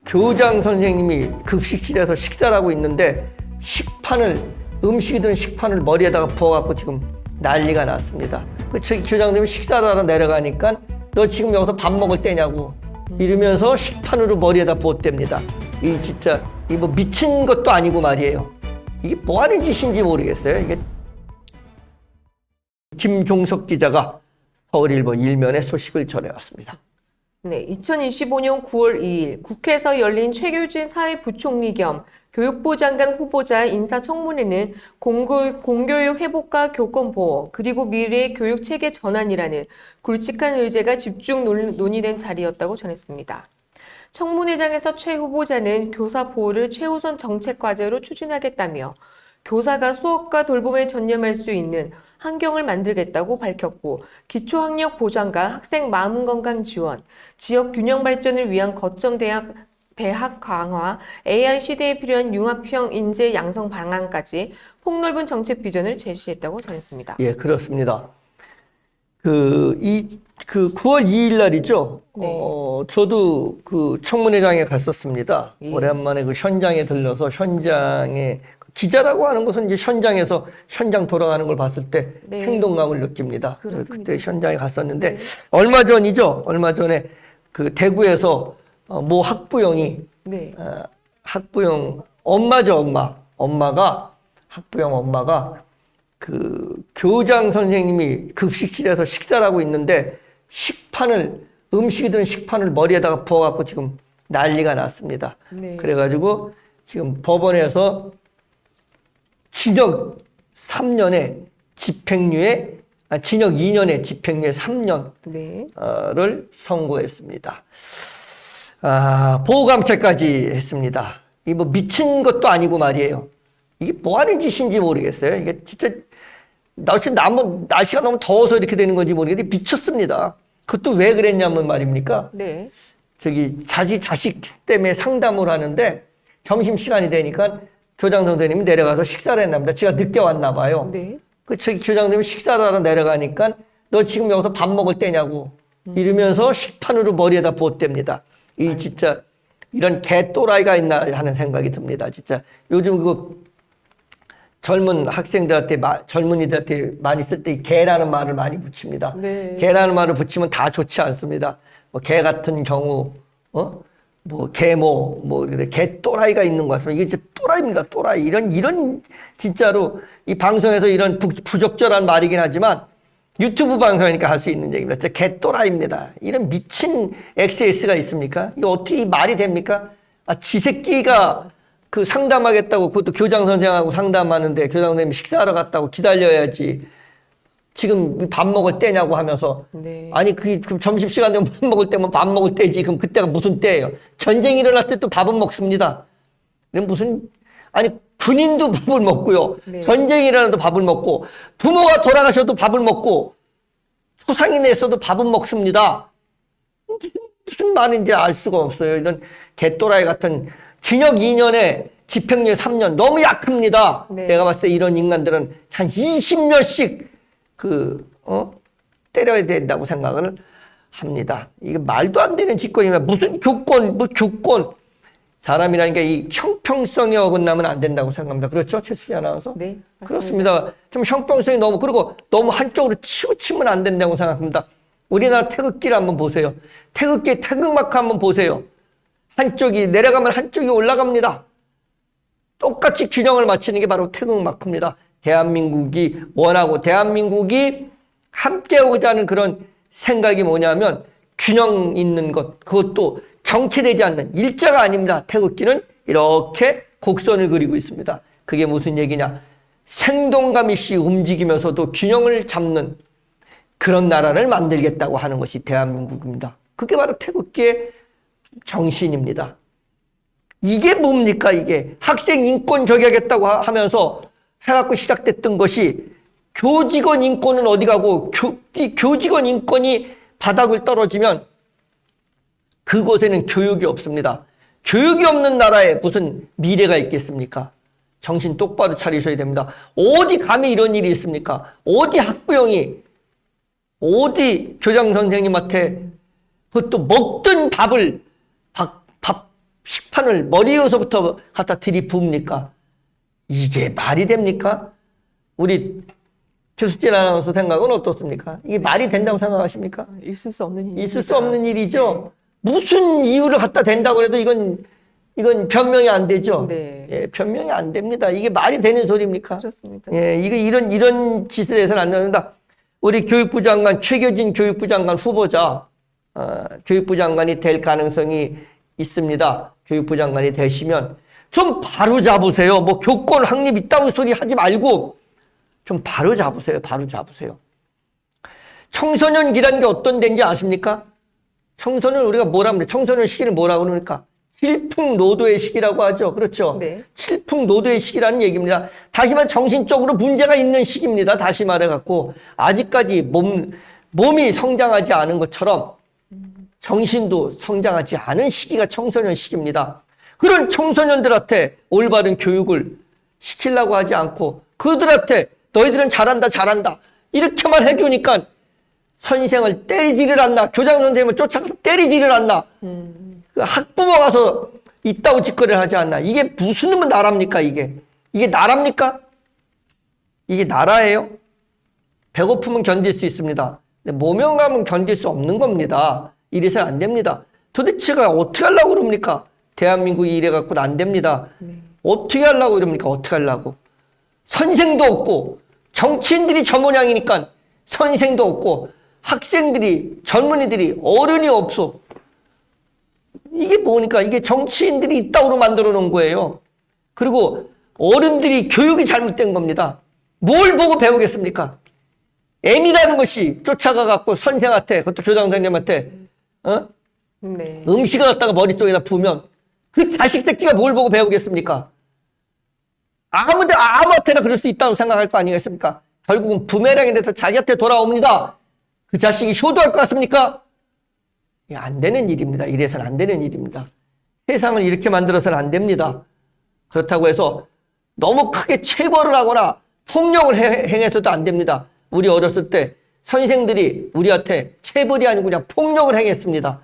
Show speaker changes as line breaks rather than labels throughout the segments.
교장 선생님이 급식실에서 식사를 하고 있는데 음식이 든 식판을 머리에다가 부어갖고 지금 난리가 났습니다. 그 교장 선생님이 식사를 하러 내려가니까 너 지금 여기서 밥 먹을 때냐고 이러면서 식판으로 머리에다 부었답니다. 이 진짜 이 뭐 미친 것도 아니고 말이에요. 이게 뭐 하는 짓인지 모르겠어요. 이게 김종석 기자가 서울일보 일면의 소식을 전해왔습니다.
네, 2025년 9월 2일 국회에서 열린 최규진 사회부총리 겸 교육부 장관 후보자 인사청문회는 공교육 회복과 교권 보호, 그리고 미래의 교육 체계 전환이라는 굵직한 의제가 집중 논의된 자리였다고 전했습니다. 청문회장에서 최 후보자는 교사 보호를 최우선 정책 과제로 추진하겠다며 교사가 수업과 돌봄에 전념할 수 있는 환경을 만들겠다고 밝혔고, 기초학력 보장과 학생 마음건강 지원, 지역 균형 발전을 위한 거점 대학 강화, AI 시대에 필요한 융합형 인재 양성 방안까지 폭넓은 정책 비전을 제시했다고 전했습니다.
예, 그렇습니다. 9월 2일 날이죠.
네.
저도 그 청문회장에 갔었습니다.
예.
오랜만에 그 현장에 들러서 현장에 기자라고 하는 것은 이제 현장에서 현장 돌아가는 걸 봤을 때
네.
생동감을 느낍니다.
그렇습니다.
그때 현장에 갔었는데
네.
얼마 전이죠. 얼마 전에 그 대구에서 모 학부형이
네.
학부형 엄마죠, 학부형 엄마가 그 교장 선생님이 급식실에서 식사를 하고 있는데 음식이 든 식판을 머리에다가 부어갖고 지금 난리가 났습니다.
네.
그래가지고 지금 법원에서 징역 3년에 징역 2년에 집행유예 3년을
네.
선고했습니다. 보호감찰까지 했습니다. 이 뭐 미친 것도 아니고 말이에요. 이게 뭐 하는 짓인지 모르겠어요. 이게 진짜 날씨가 너무 더워서 이렇게 되는 건지 모르겠는데 미쳤습니다. 그것도 왜 그랬냐면 말입니까?
네.
자식 때문에 상담을 하는데 점심시간이 되니까 교장 선생님이 내려가서 식사를 했나 봅니다. 제가 늦게 왔나 봐요.
네.
교장 선생님이 식사를 하러 내려가니까 너 지금 여기서 밥 먹을 때냐고 이러면서 식판으로 머리에다 부었답니다. 진짜 이런 개또라이가 있나 하는 생각이 듭니다. 진짜 요즘 젊은 젊은이들한테 많이 쓸 때 개라는 말을 많이 붙입니다.
네.
개라는 말을 붙이면 다 좋지 않습니다. 뭐 개 같은 경우, 뭐 개모, 개또라이가 있는 것 같습니다. 이게 진짜 또라이입니다. 또라이. 이런 진짜로 이 방송에서 이런 부적절한 말이긴 하지만 유튜브 방송이니까 할 수 있는 얘기입니다. 진짜 개또라이입니다. 이런 미친 XS가 있습니까? 이거 어떻게 말이 됩니까? 지새끼가 상담하겠다고 그것도 교장 선생하고 상담하는데 교장 선생님이 식사하러 갔다고 기다려야지. 지금 밥 먹을 때냐고 하면서
네.
아니 그럼 점심시간 되면 밥 먹을 때면 밥 먹을 때지. 그럼 그때가 무슨 때예요? 전쟁이 일어날 때 또 밥은 먹습니다. 군인도 밥을 먹고요.
네.
전쟁이 일어나도 밥을 먹고 부모가 돌아가셔도 밥을 먹고 초상이 냈어도 밥은 먹습니다. 무슨 말인지 알 수가 없어요. 이런 개또라이 같은 징역 2년에 집행유예 3년 너무 약합니다.
네.
내가 봤을 때 이런 인간들은 한 20년씩 때려야 된다고 생각을 합니다. 이게 말도 안 되는 짓거리가 무슨 교권. 사람이라는 게 이 형평성에 어긋나면 안 된다고 생각합니다. 그렇죠? 최수지 아나운서?
네. 맞습니다.
그렇습니다. 좀 형평성이 그리고 너무 한쪽으로 치우치면 안 된다고 생각합니다. 우리나라 태극기를 한번 보세요. 태극마크 한번 보세요. 한쪽이 내려가면 한쪽이 올라갑니다. 똑같이 균형을 맞추는 게 바로 태극마크입니다. 대한민국이 원하고 대한민국이 함께 오자는 그런 생각이 뭐냐면 균형 있는 것, 그것도 정체되지 않는 일자가 아닙니다. 태극기는 이렇게 곡선을 그리고 있습니다. 그게 무슨 얘기냐? 생동감 있이 움직이면서도 균형을 잡는 그런 나라를 만들겠다고 하는 것이 대한민국입니다. 그게 바로 태극기의 정신입니다. 이게 뭡니까 이게? 학생 인권 저기하겠다고 하면서 해갖고 시작됐던 것이 교직원 인권은 어디 가고 이 교직원 인권이 바닥을 떨어지면 그곳에는 교육이 없습니다. 교육이 없는 나라에 무슨 미래가 있겠습니까? 정신 똑바로 차리셔야 됩니다. 어디 감히 이런 일이 있습니까? 어디 학부형이 어디 교장 선생님한테 그것도 먹던 밥 폭탄을 머리에서부터 갖다 들이부읍니까? 이게 말이 됩니까? 우리 최수진 아나운서 생각은 어떻습니까? 이게 말이 된다고 생각하십니까?
있을 수 없는 일입니다.
있을 수 없는 일이죠. 무슨 이유를 갖다 댄다고 해도 이건 변명이 안 되죠.
네.
예, 변명이 안 됩니다. 이게 말이 되는 소리입니까?
그렇습니다.
예, 이런 짓을 해서는 안 된다. 우리 교육부 장관, 최교진 교육부 장관 후보자, 교육부 장관이 될 가능성이 있습니다. 교육부 장관이 되시면 좀 바로 잡으세요. 뭐 교권 확립 있다고 소리 하지 말고 좀 바로 잡으세요. 바로 잡으세요. 청소년기라는 게 어떤 데인지 아십니까? 청소년 우리가 뭐라 합니까? 청소년 시기를 뭐라고 그럽니까? 칠풍노도의 시기라고 하죠. 그렇죠?
네.
칠풍노도의 시기라는 얘기입니다. 다시 말해 정신적으로 문제가 있는 시기입니다. 다시 말해갖고 아직까지 몸이 성장하지 않은 것처럼 정신도 성장하지 않은 시기가 청소년 시기입니다. 그런 청소년들한테 올바른 교육을 시키려고 하지 않고 그들한테 너희들은 잘한다 이렇게만 해주니까 선생을 때리지를 않나, 교장 선생님을 쫓아가서 때리지를 않나, 그 학부모 가서 있다고 짓거리를 하지 않나. 이게 무슨 나라입니까? 이게 나라입니까? 이게 나라예요? 배고프면 견딜 수 있습니다. 근데 모명감은 견딜 수 없는 겁니다. 이래서는 안 됩니다. 도대체가 어떻게 하려고 그럽니까? 대한민국이 이래 갖고는 안 됩니다. 어떻게 하려고 그럽니까? 어떻게 하려고? 선생도 없고 정치인들이 저 모양이니까 선생도 없고 학생들이 젊은이들이 어른이 없어. 이게 뭐니까? 이게 정치인들이 이따구로 만들어 놓은 거예요. 그리고 어른들이 교육이 잘못된 겁니다. 뭘 보고 배우겠습니까? M이라는 것이 쫓아가 갖고 선생한테, 그것도 교장 선생님한테
네.
음식을 갖다가 머릿속에다 부으면 그 자식 새끼가 뭘 보고 배우겠습니까? 아무한테나 그럴 수 있다고 생각할 거 아니겠습니까? 결국은 부메랑이 돼서 자기한테 돌아옵니다. 그 자식이 효도할 것 같습니까? 안 되는 일입니다. 이래서는 안 되는 일입니다. 세상을 이렇게 만들어서는 안 됩니다. 그렇다고 해서 너무 크게 체벌을 하거나 폭력을 행해서도 안 됩니다. 우리 어렸을 때 선생들이 우리한테 체벌이 아니고 그냥 폭력을 행했습니다.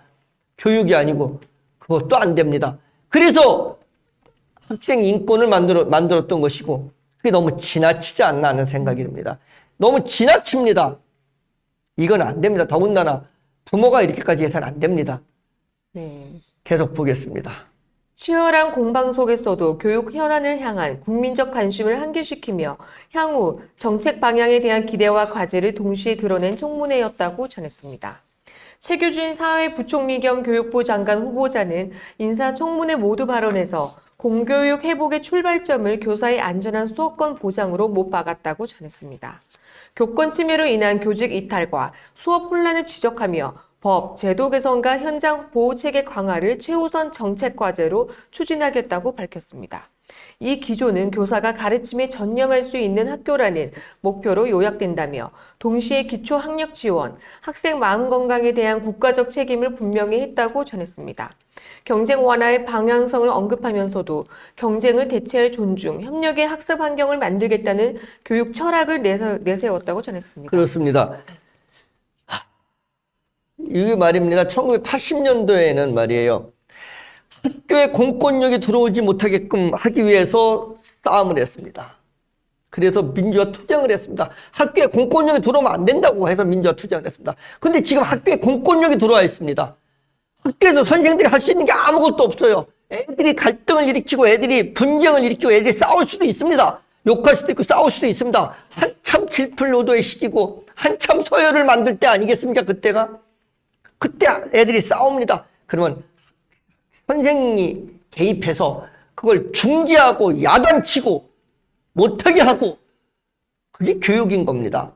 교육이 아니고 그것도 안 됩니다. 그래서 학생 인권을 만들었던 것이고 그게 너무 지나치지 않나 하는 생각이 듭니다. 너무 지나칩니다. 이건 안 됩니다. 더군다나 부모가 이렇게까지 해서는 안 됩니다.
네.
계속 보겠습니다.
치열한 공방 속에서도 교육 현안을 향한 국민적 관심을 환기시키며 향후 정책 방향에 대한 기대와 과제를 동시에 드러낸 청문회였다고 전했습니다. 최규진 사회부총리 겸 교육부 장관 후보자는 인사청문회 모두 발언에서 공교육 회복의 출발점을 교사의 안전한 수업권 보장으로 못 박았다고 전했습니다. 교권 침해로 인한 교직 이탈과 수업 혼란을 지적하며 법, 제도 개선과 현장 보호체계 강화를 최우선 정책 과제로 추진하겠다고 밝혔습니다. 이 기조는 교사가 가르침에 전념할 수 있는 학교라는 목표로 요약된다며 동시에 기초 학력 지원, 학생 마음 건강에 대한 국가적 책임을 분명히 했다고 전했습니다. 경쟁 완화의 방향성을 언급하면서도 경쟁을 대체할 존중, 협력의 학습 환경을 만들겠다는 교육 철학을 내세웠다고 전했습니다.
그렇습니다. 이게 말입니다. 1980년도에는 말이에요. 학교에 공권력이 들어오지 못하게끔 하기 위해서 싸움을 했습니다. 그래서 민주화 투쟁을 했습니다. 학교에 공권력이 들어오면 안 된다고 해서 민주화 투쟁을 했습니다. 근데 지금 학교에 공권력이 들어와 있습니다. 학교에서 선생들이 할 수 있는 게 아무것도 없어요. 애들이 갈등을 일으키고 애들이 분쟁을 일으키고 애들이 싸울 수도 있습니다. 욕할 수도 있고 싸울 수도 있습니다. 한참 질풍노도의 시기고 한참 서열을 만들 때 아니겠습니까? 그때가. 그때 애들이 싸웁니다. 그러면 선생이 개입해서 그걸 중지하고 야단치고 못하게 하고 그게 교육인 겁니다.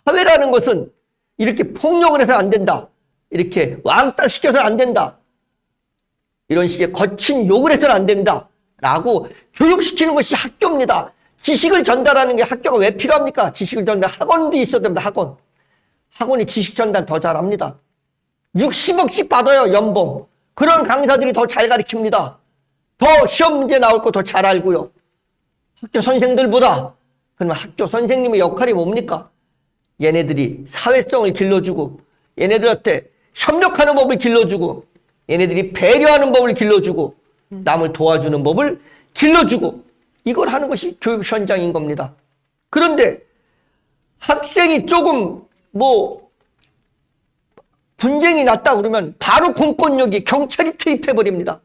사회라는 것은 이렇게 폭력을 해서 안 된다. 이렇게 왕따 시켜서 안 된다. 이런 식의 거친 욕을 해서는 안 됩니다. 라고 교육시키는 것이 학교입니다. 지식을 전달하는 게 학교가 왜 필요합니까? 지식을 전달, 학원도 있어야 됩니다. 학원. 학원이 지식 전달 더 잘합니다. 60억씩 받아요, 연봉. 그런 강사들이 더 잘 가르칩니다. 더 시험 문제 나올 거 더 잘 알고요. 학교 선생들보다. 그러면 학교 선생님의 역할이 뭡니까? 얘네들이 사회성을 길러주고, 얘네들한테 협력하는 법을 길러주고, 얘네들이 배려하는 법을 길러주고, 남을 도와주는 법을 길러주고 이걸 하는 것이 교육 현장인 겁니다. 그런데 학생이 조금 뭐 분쟁이 났다 그러면 바로 공권력이 경찰이 투입해버립니다.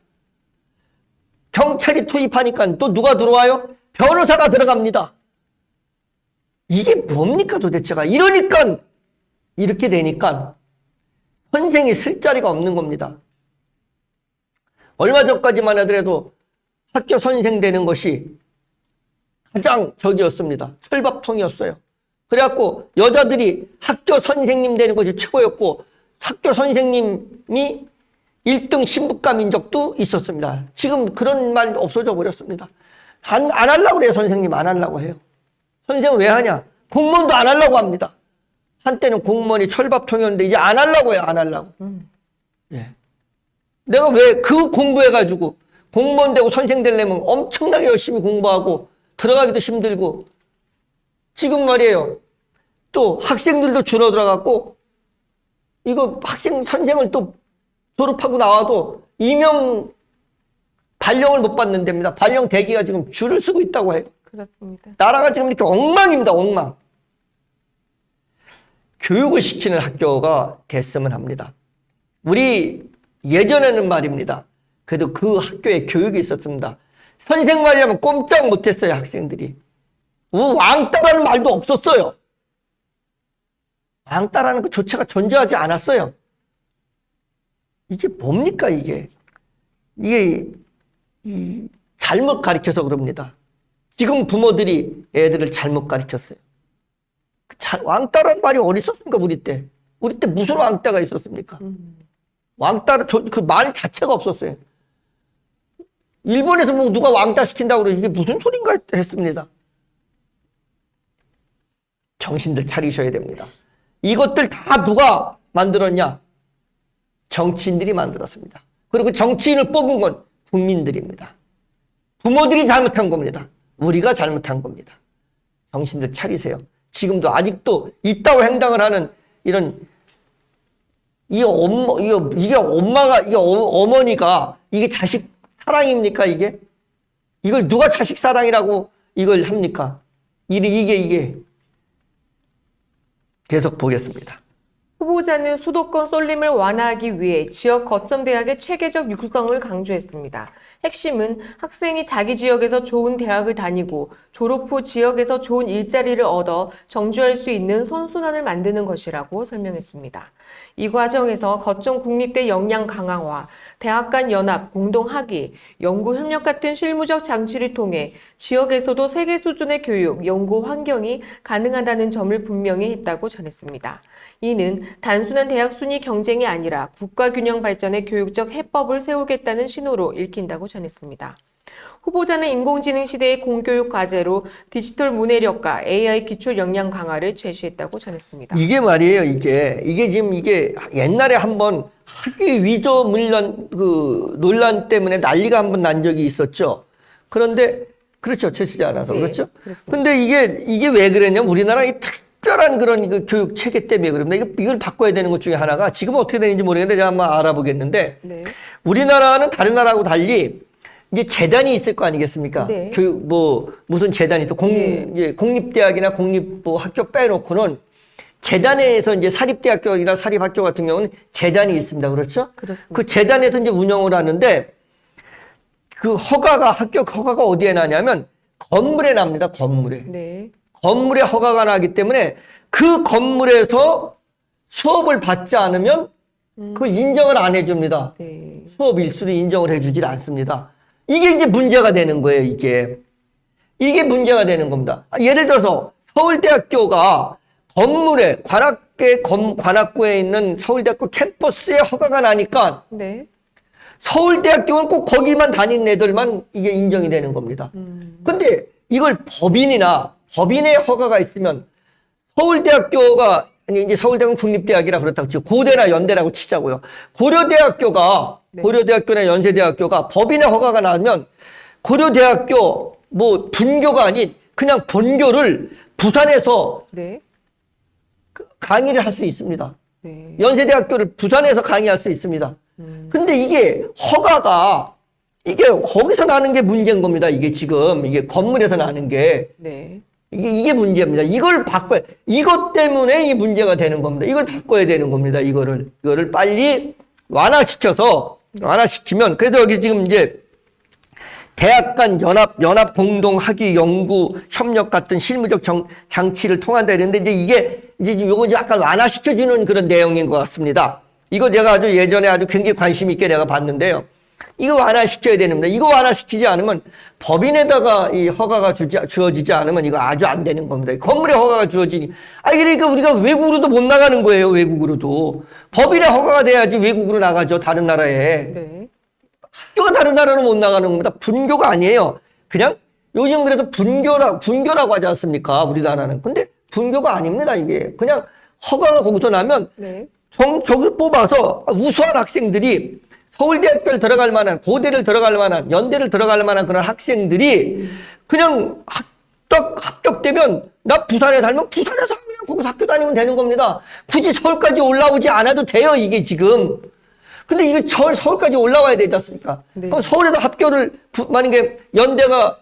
경찰이 투입하니까 또 누가 들어와요? 변호사가 들어갑니다. 이게 뭡니까 도대체가? 이러니까 이렇게 되니까 선생이 쓸 자리가 없는 겁니다. 얼마 전까지만 하더라도 학교 선생 되는 것이 가장 저기였습니다. 철밥통이었어요. 그래갖고 여자들이 학교 선생님 되는 것이 최고였고 학교 선생님이 1등 신부감인 적도 있었습니다. 지금 그런 말 없어져 버렸습니다. 안 하려고 그래요. 선생님 안 하려고 해요. 선생은 왜 하냐? 공무원도 안 하려고 합니다. 한때는 공무원이 철밥통이었는데 이제 안 하려고 해요. 안 하려고. 예. 내가 왜 그 공부해가지고 공무원 되고 선생 되려면 엄청나게 열심히 공부하고 들어가기도 힘들고 지금 말이에요. 또 학생들도 줄어들어갖고 이거 학생 선생을 또 졸업하고 나와도 임용 발령을 못 받는답니다. 발령 대기가 지금 줄을 서고 있다고 해요.
그렇습니다.
나라가 지금 이렇게 엉망입니다. 엉망. 교육을 시키는 학교가 됐으면 합니다. 우리 예전에는 말입니다. 그래도 그 학교에 교육이 있었습니다. 선생 말이라면 꼼짝 못했어요. 학생들이. 왕따라는 말도 없었어요. 왕따라는 것 조차가 존재하지 않았어요. 이게 뭡니까 이게? 이게 잘못 가르쳐서 그럽니다. 지금 부모들이 애들을 잘못 가르쳤어요. 왕따라는 말이 어디 있었습니까 우리 때? 우리 때 무슨 왕따가 있었습니까? 왕따 그 말 자체가 없었어요. 일본에서 뭐 누가 왕따 시킨다고 그러지 이게 무슨 소린가 했습니다. 정신들 차리셔야 됩니다. 이것들 다 누가 만들었냐? 정치인들이 만들었습니다. 그리고 정치인을 뽑은 건 국민들입니다. 부모들이 잘못한 겁니다. 우리가 잘못한 겁니다. 정신들 차리세요. 지금도 아직도 있다고 행동을 하는 이런 이게 엄마가 이게 어머니가 이게 자식 사랑입니까 이게? 이걸 누가 자식 사랑이라고 이걸 합니까? 이게 계속 보겠습니다.
후보자는 수도권 쏠림을 완화하기 위해 지역 거점 대학의 체계적 육성을 강조했습니다. 핵심은 학생이 자기 지역에서 좋은 대학을 다니고 졸업 후 지역에서 좋은 일자리를 얻어 정주할 수 있는 선순환을 만드는 것이라고 설명했습니다. 이 과정에서 거점 국립대 역량 강화와 대학 간 연합, 공동 학위, 연구 협력 같은 실무적 장치를 통해 지역에서도 세계 수준의 교육, 연구 환경이 가능하다는 점을 분명히 했다고 전했습니다. 이는 단순한 대학 순위 경쟁이 아니라 국가 균형 발전의 교육적 해법을 세우겠다는 신호로 읽힌다고 전했습니다. 후보자는 인공지능 시대의 공교육 과제로 디지털 문해력과 AI 기초 역량 강화를 제시했다고 전했습니다.
이게 말이에요. 이게 지금 이게 옛날에 한번 학위 위조 물론 그 논란 때문에 난리가 한번 난 적이 있었죠. 그런데 그렇죠. 제시지 않아서
네,
그렇죠.
그렇습니다.
근데 이게 왜 그랬냐면 우리나라 이 특별한 그런 그 교육 체계 때문에 그럽니다. 이걸 바꿔야 되는 것 중에 하나가 지금 어떻게 되는지 모르겠는데 제가 한번 알아보겠는데
네.
우리나라는 다른 나라하고 달리 이제 재단이 있을 거 아니겠습니까?
네.
교육 무슨 재단이 또 이제 공립대학이나 공립 학교 빼놓고는 재단에서 이제 사립대학교나 사립학교 같은 경우는 재단이 있습니다. 그렇죠?
그렇습니다.
그 재단에서 이제 운영을 하는데 그 학교 허가가 어디에 나냐면 건물에 납니다. 건물에.
네.
건물에 허가가 나기 때문에 그 건물에서 수업을 받지 않으면 그 인정을 안 해줍니다.
네.
수업 일수를 인정을 해주질 않습니다. 이게 이제 문제가 되는 거예요, 이게 문제가 되는 겁니다. 예를 들어서 서울대학교가 건물에, 관악구에 있는 서울대학교 캠퍼스에 허가가 나니까
네.
서울대학교는 꼭 거기만 다니는 애들만 이게 인정이 되는 겁니다. 근데 이걸 법인의 허가가 있으면 서울대학교가 아니 이제 서울대는 국립대학이라 그렇다고 치고 고대나 연대라고 치자고요. 고려대학교나 연세대학교가 법인의 허가가 나면 고려대학교 뭐 분교가 아닌 그냥 본교를 부산에서
네.
강의를 할 수 있습니다.
네.
연세대학교를 부산에서 강의할 수 있습니다. 근데 이게 허가가 이게 거기서 나는 게 문제인 겁니다. 이게 지금 이게 건물에서 나는 게
네.
이게 문제입니다. 이걸 바꿔야 이것 때문에 이 문제가 되는 겁니다. 이걸 바꿔야 되는 겁니다. 이거를 빨리 완화시키면 그래서 여기 지금 이제 대학 간 연합 공동 학위 연구 협력 같은 실무적 장치를 통한다 이랬는데 이제 요거 약간 완화시켜주는 그런 내용인 것 같습니다. 이거 제가 아주 예전에 아주 굉장히 관심 있게 내가 봤는데요. 이거 완화시켜야 되는데 이거 완화시키지 않으면 법인에다가 이 허가가 주어지지 않으면 이거 아주 안 되는 겁니다. 건물에 허가가 주어지니 그러니까 우리가 외국으로도 못 나가는 거예요. 외국으로도 법인에 허가가 돼야지 외국으로 나가죠. 다른 나라에.
네.
학교가 다른 나라로 못 나가는 겁니다. 분교가 아니에요. 그냥 요즘 그래도 분교라고 하지 않습니까? 우리나라는. 근데 분교가 아닙니다. 이게 그냥 허가가 거기서 나면
네.
저기 뽑아서 우수한 학생들이 서울대학교를 들어갈 만한, 고대를 들어갈 만한, 연대를 들어갈 만한 그런 학생들이 그냥 합격되면 나 부산에 살면 부산에서 그냥 거기서 학교 다니면 되는 겁니다. 굳이 서울까지 올라오지 않아도 돼요, 이게 지금. 근데 이게 서울까지 올라와야 되지 않습니까?
네.
그럼 서울에도 학교를, 만약에 연대가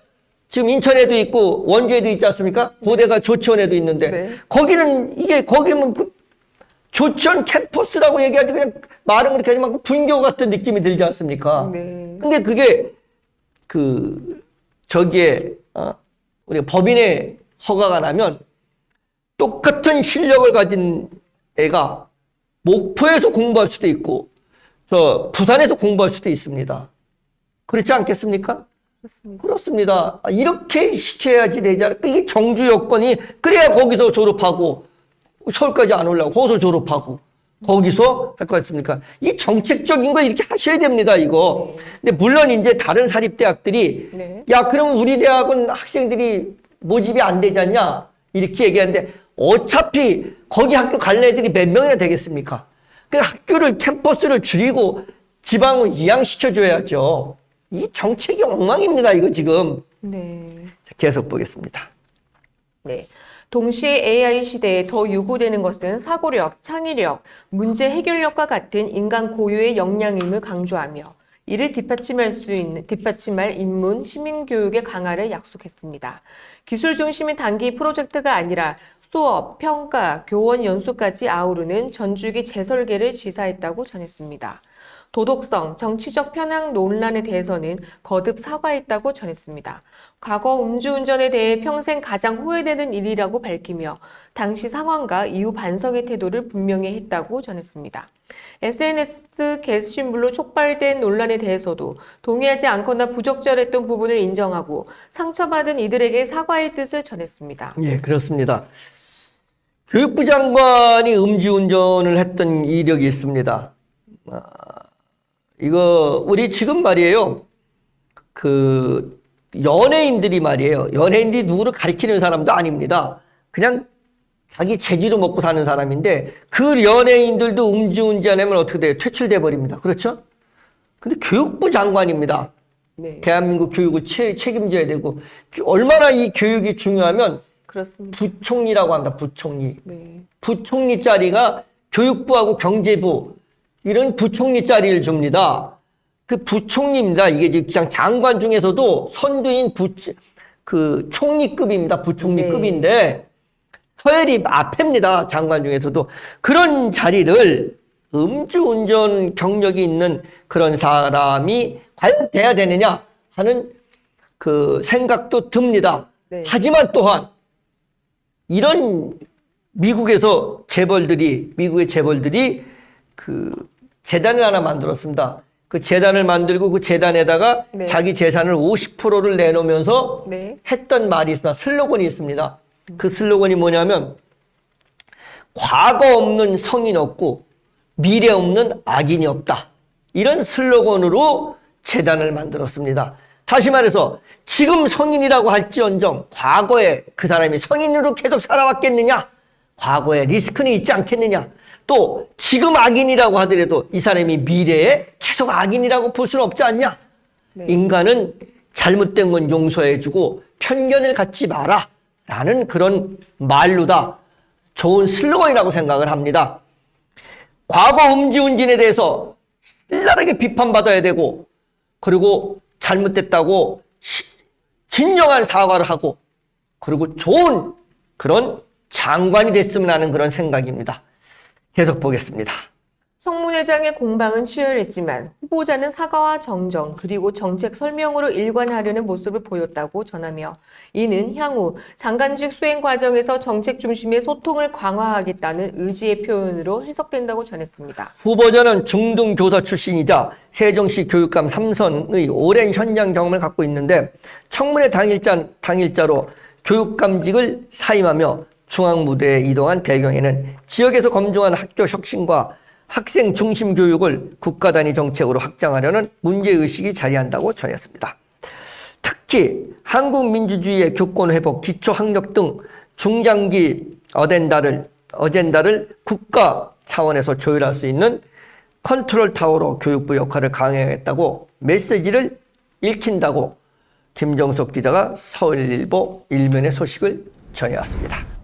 지금 인천에도 있고 원주에도 있지 않습니까? 고대가 조치원에도 있는데
네.
거기면 조치원 캠퍼스라고 얘기하지 그냥 말은 그렇게 하지만 분교 같은 느낌이 들지 않습니까?
네.
근데 그게 우리가 법인의 허가가 나면 똑같은 실력을 가진 애가 목포에서 공부할 수도 있고 부산에서 공부할 수도 있습니다. 그렇지 않겠습니까?
그렇습니다.
그렇습니다. 이렇게 시켜야지 되지 않을까? 이게 정주 여건이 그래야 거기서 졸업하고 서울까지 안 올라오고 거기서 졸업하고 거기서 할 거 같습니까? 이 정책적인 거 이렇게 하셔야 됩니다, 이거.
네.
근데 물론 이제 다른 사립대학들이
네.
야, 그럼 우리 대학은 학생들이 모집이 안 되지 않냐? 이렇게 얘기하는데 어차피 거기 학교 갈 애들이 몇 명이나 되겠습니까? 그 캠퍼스를 줄이고 지방을 이양시켜줘야죠. 이 정책이 엉망입니다, 이거 지금.
네.
계속 보겠습니다.
네. 동시에 AI 시대에 더 요구되는 것은 사고력, 창의력, 문제 해결력과 같은 인간 고유의 역량임을 강조하며 이를 뒷받침할 인문, 시민교육의 강화를 약속했습니다. 기술 중심의 단기 프로젝트가 아니라 수업, 평가, 교원 연수까지 아우르는 전주기 재설계를 지사했다고 전했습니다. 도덕성, 정치적 편향 논란에 대해서는 거듭 사과했다고 전했습니다. 과거 음주운전에 대해 평생 가장 후회되는 일이라고 밝히며 당시 상황과 이후 반성의 태도를 분명히 했다고 전했습니다. SNS 게시물로 촉발된 논란에 대해서도 동의하지 않거나 부적절했던 부분을 인정하고 상처받은 이들에게 사과의 뜻을 전했습니다.
예, 그렇습니다. 교육부 장관이 음주운전을 했던 이력이 있습니다. 이거 우리 지금 말이에요. 연예인들이 말이에요. 연예인들이 누구를 가리키는 사람도 아닙니다. 그냥 자기 재주로 먹고 사는 사람인데 그 연예인들도 음주운전하면 어떻게 돼요? 퇴출돼 버립니다. 그렇죠? 근데 교육부 장관입니다.
네.
대한민국 교육을 책임져야 되고 얼마나 이 교육이 중요하면
그렇습니다.
부총리라고 합니다. 부총리.
네.
부총리 자리가 교육부하고 경제부 이런 부총리 자리를 줍니다. 그 부총리입니다. 이게 그냥 장관 중에서도 선두인 총리급입니다. 부총리급인데 서열이 앞입니다. 장관 중에서도 그런 자리를 음주운전 경력이 있는 그런 사람이 과연 돼야 되느냐 하는 그 생각도 듭니다.
네.
하지만 또한 이런 미국의 재벌들이 그 재단을 하나 만들었습니다. 그 재단을 만들고 그 재단에다가
네.
자기 재산을 50%를 내놓으면서
네.
했던 말이 있습니다. 슬로건이 있습니다. 그 슬로건이 뭐냐면 과거 없는 성인 없고 미래 없는 악인이 없다. 이런 슬로건으로 재단을 만들었습니다. 다시 말해서 지금 성인이라고 할지언정 과거에 그 사람이 성인으로 계속 살아왔겠느냐? 과거에 리스크는 있지 않겠느냐? 또 지금 악인이라고 하더라도 이 사람이 미래에 계속 악인이라고 볼 수는 없지 않냐?
네.
인간은 잘못된 건 용서해주고 편견을 갖지 마라 라는 그런 말로다. 좋은 슬로건이라고 생각을 합니다. 과거 음주운전에 대해서 신랄하게 비판받아야 되고 그리고 잘못됐다고 진정한 사과를 하고 그리고 좋은 그런 장관이 됐으면 하는 그런 생각입니다. 계속 보겠습니다.
청문회장의 공방은 치열했지만 후보자는 사과와 정정 그리고 정책 설명으로 일관하려는 모습을 보였다고 전하며 이는 향후 장관직 수행 과정에서 정책 중심의 소통을 강화하겠다는 의지의 표현으로 해석된다고 전했습니다.
후보자는 중등교사 출신이자 세종시 교육감 3선의 오랜 현장 경험을 갖고 있는데 청문회 당일자로 교육감직을 사임하며 중앙무대에 이동한 배경에는 지역에서 검증한 학교 혁신과 학생 중심 교육을 국가 단위 정책으로 확장하려는 문제의식이 자리한다고 전했습니다. 특히 한국민주주의의 교권 회복, 기초학력 등 중장기 어젠다를 국가 차원에서 조율할 수 있는 컨트롤 타워로 교육부 역할을 강화하겠다고 메시지를 읽힌다고 김정석 기자가 서울일보 일면의 소식을 전해왔습니다.